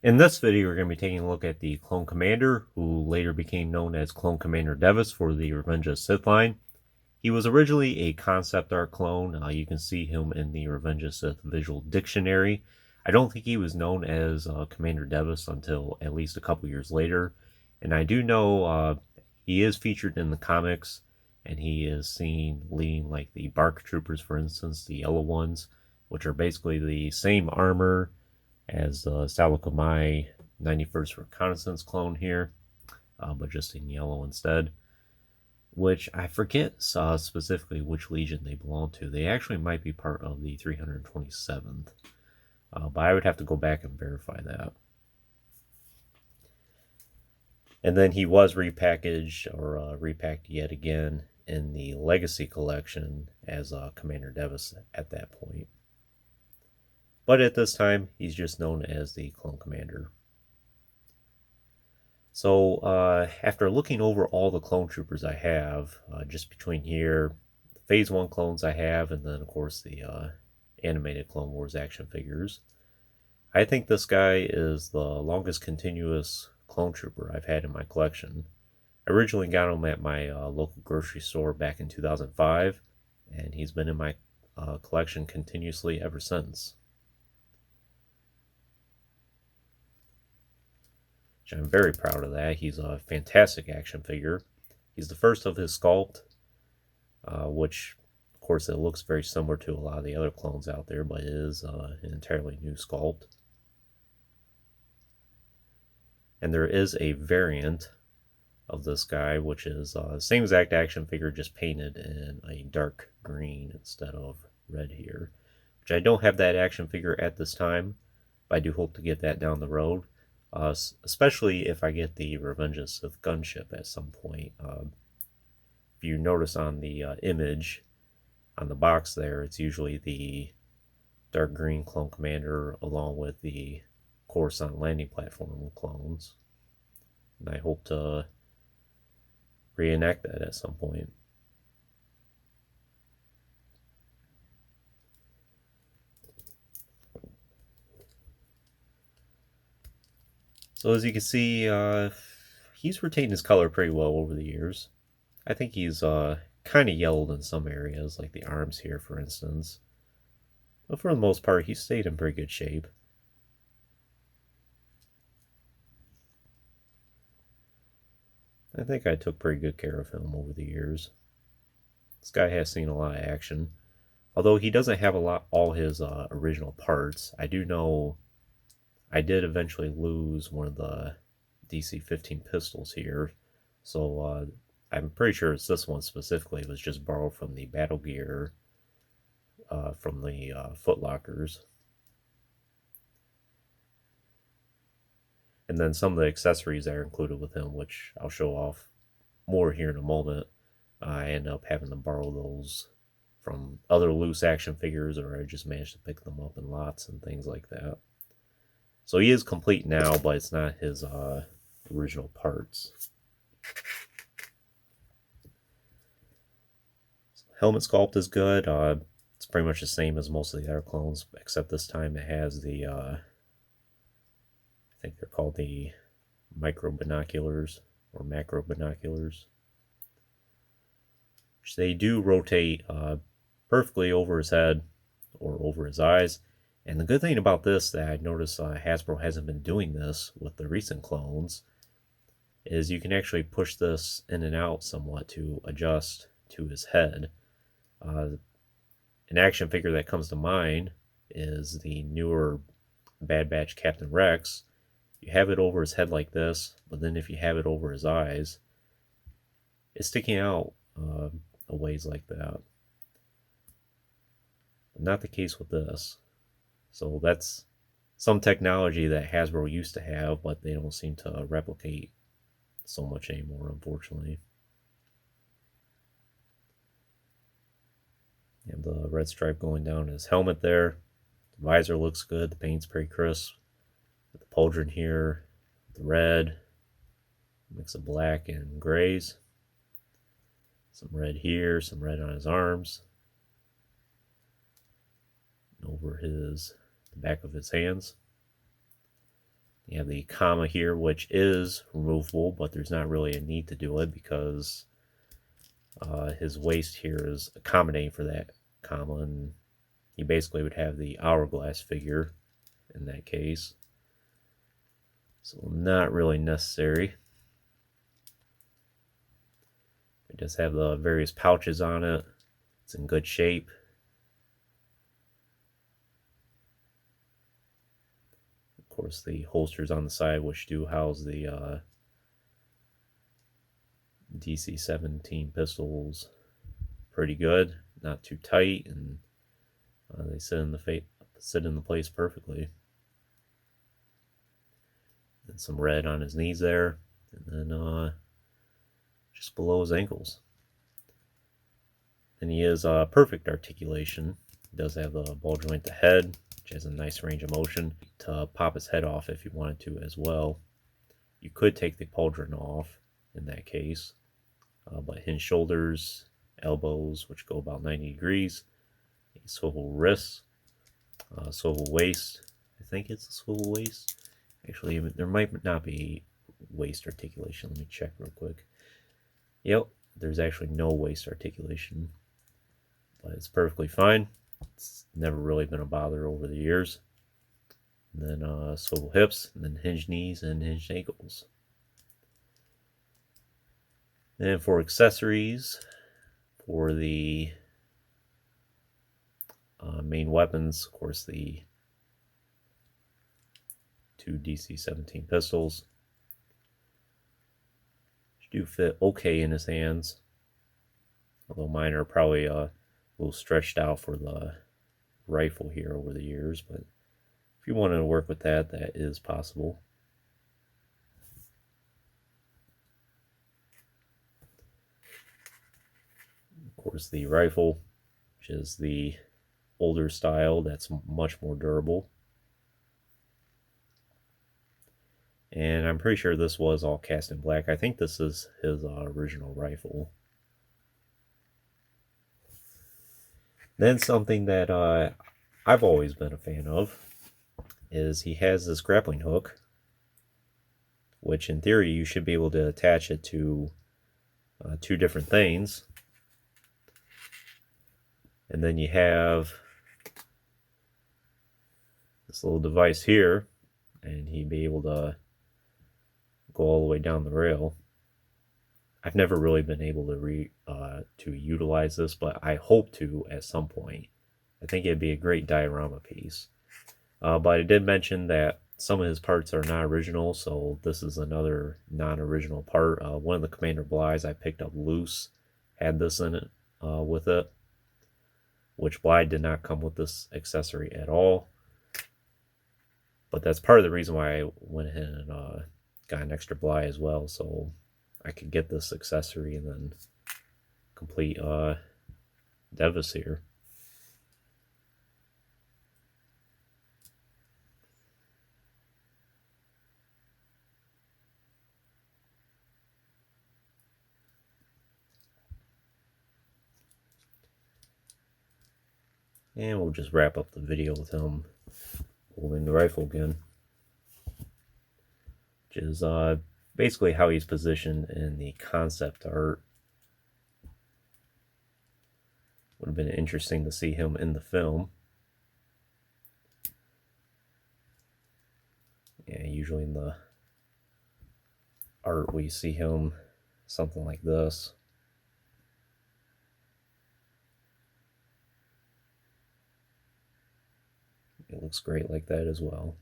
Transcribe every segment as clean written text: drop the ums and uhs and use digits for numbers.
In this video, we're going to be taking a look at the Clone Commander, who later became known as Clone Commander Devis for the Revenge of the Sith line. He was originally a concept art clone. You can see him in the Revenge of the Sith visual dictionary. I don't think he was known as Commander Devis until at least a couple years later. And I do know he is featured in the comics, and he is seen leading like the Bark Troopers, for instance, the yellow ones, which are basically the same armor as the Salakamai 91st Reconnaissance clone here, but just in yellow instead. Which I forget specifically which legion they belong to. They actually might be part of the 327th, but I would have to go back and verify that. And then he was repackaged or repacked yet again in the Legacy Collection as Commander Devis at that point. But at this time, he's just known as the Clone Commander. So after looking over all the clone troopers I have, just between here, the Phase 1 clones I have, and then of course the animated Clone Wars action figures, I think this guy is the longest continuous clone trooper I've had in my collection. I originally got him at my local grocery store back in 2005, and he's been in my collection continuously ever since. Which I'm very proud of that. He's a fantastic action figure. He's the first of his sculpt, which, of course, it looks very similar to a lot of the other clones out there, but it is an entirely new sculpt. And there is a variant of this guy, which is the same exact action figure, just painted in a dark green instead of red here. Which I don't have that action figure at this time, but I do hope to get that down the road. Especially if I get the Revenge of the Sith gunship at some point. If you notice on the image on the box there, it's usually the dark green clone commander along with the Coruscant landing platform clones. And I hope to reenact that at some point. So as you can see, he's retained his color pretty well over the years. I think he's kind of yellowed in some areas, like the arms here, for instance. But for the most part, he's stayed in pretty good shape. I think I took pretty good care of him over the years. This guy has seen a lot of action. Although he doesn't have all his original parts. I do know I did eventually lose one of the DC-15 pistols here, so I'm pretty sure it's this one specifically. It was just borrowed from the battle gear from the Foot Lockers. And then some of the accessories that are included with him, which I'll show off more here in a moment. I end up having to borrow those from other loose action figures, or I just managed to pick them up in lots and things like that. So he is complete now, but it's not his original parts. Helmet sculpt is good. It's pretty much the same as most of the other clones, except this time it has the, I think they're called the micro binoculars or macro binoculars, which they do rotate perfectly over his head or over his eyes. And the good thing about this that I noticed Hasbro hasn't been doing this with the recent clones is you can actually push this in and out somewhat to adjust to his head. An action figure that comes to mind is the newer Bad Batch Captain Rex. You have it over his head like this, but then if you have it over his eyes, it's sticking out a ways like that. But not the case with this. So that's some technology that Hasbro used to have, but they don't seem to replicate so much anymore, unfortunately. You have the red stripe going down his helmet there. The visor looks good. The paint's pretty crisp. The pauldron here, the red, mix of black and grays. Some red here, some red on his arms. And over the back of his hands. You have the comma here, which is removable, but there's not really a need to do it because his waist here is accommodating for that comma, and you basically would have the hourglass figure in that case. So not really necessary. It does have the various pouches on it. It's in good shape. Of course, the holsters on the side, which do house the DC-17 pistols, pretty good. Not too tight, and they sit in the place perfectly. And some red on his knees there, and then just below his ankles. And he is perfect articulation. He does have the ball joint the head, which has a nice range of motion to pop his head off if you wanted to as well. You could take the pauldron off in that case, but hinge shoulders, elbows, which go about 90 degrees, a swivel wrist, swivel waist. I think it's a swivel waist. Actually, there might not be waist articulation. Let me check real quick. Yep, there's actually no waist articulation, but it's perfectly fine. It's never really been a bother over the years. And then swivel hips, and then hinged knees and hinged ankles. And for accessories, for the main weapons, of course, the 2 DC-17 pistols, which do fit okay in his hands, although mine are probably a little stretched out for the rifle here over the years, but if you wanted to work with that, that is possible. Of course, the rifle, which is the older style, that's much more durable. And I'm pretty sure this was all cast in black. I think this is his original rifle. Then something that I've always been a fan of is he has this grappling hook, which in theory you should be able to attach it to 2 different things. And then you have this little device here, and he'd be able to go all the way down the rail. I've never really been able to utilize this, but I hope to at some point. I think it'd be a great diorama piece. But I did mention that some of his parts are not original, so this is another non-original part. One of the Commander Blighs I picked up loose had this in it with it, which Bligh did not come with this accessory at all. But that's part of the reason why I went ahead and got an extra Bligh as well, so I could get this accessory and then complete Devis here. And we'll just wrap up the video with him holding the rifle again, which is basically how he's positioned in the concept art. Would have been interesting to see him in the film. Yeah, usually in the art we see him something like this. It looks great like that as well.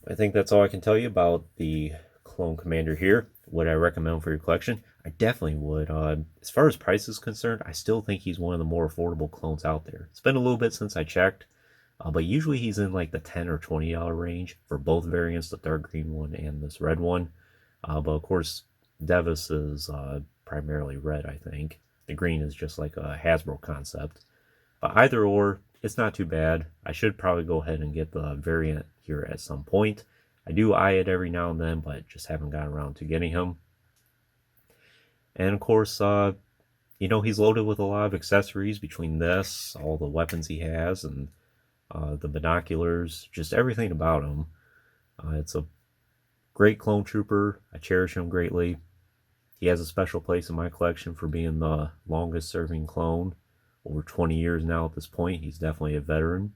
I think that's all I can tell you about the Clone Commander here. Would I recommend for your collection? I definitely would. As far as price is concerned, I still think he's one of the more affordable clones out there. It's been a little bit since I checked, but usually he's in like the $10 or $20 range for both variants, the dark green one and this red one. But of course, Devis is primarily red, I think. The green is just like a Hasbro concept. But either or, it's not too bad. I should probably go ahead and get the variant here at some point. I do eye it every now and then, but just haven't gotten around to getting him. And of course, you know, he's loaded with a lot of accessories between this, all the weapons he has, and the binoculars, just everything about him. It's a great clone trooper. I cherish him greatly. He has a special place in my collection for being the longest serving clone. Over 20 years now at this point. He's definitely a veteran,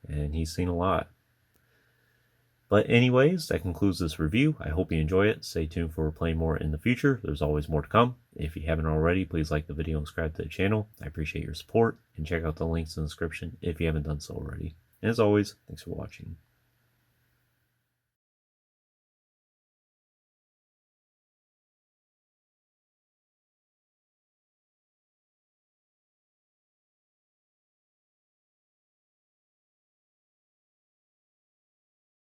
and he's seen a lot. But anyways, that concludes this review. I hope you enjoy it. Stay tuned for playing more in the future. There's always more to come. If you haven't already, please like the video and subscribe to the channel. I appreciate your support, and check out the links in the description if you haven't done so already. And as always, thanks for watching.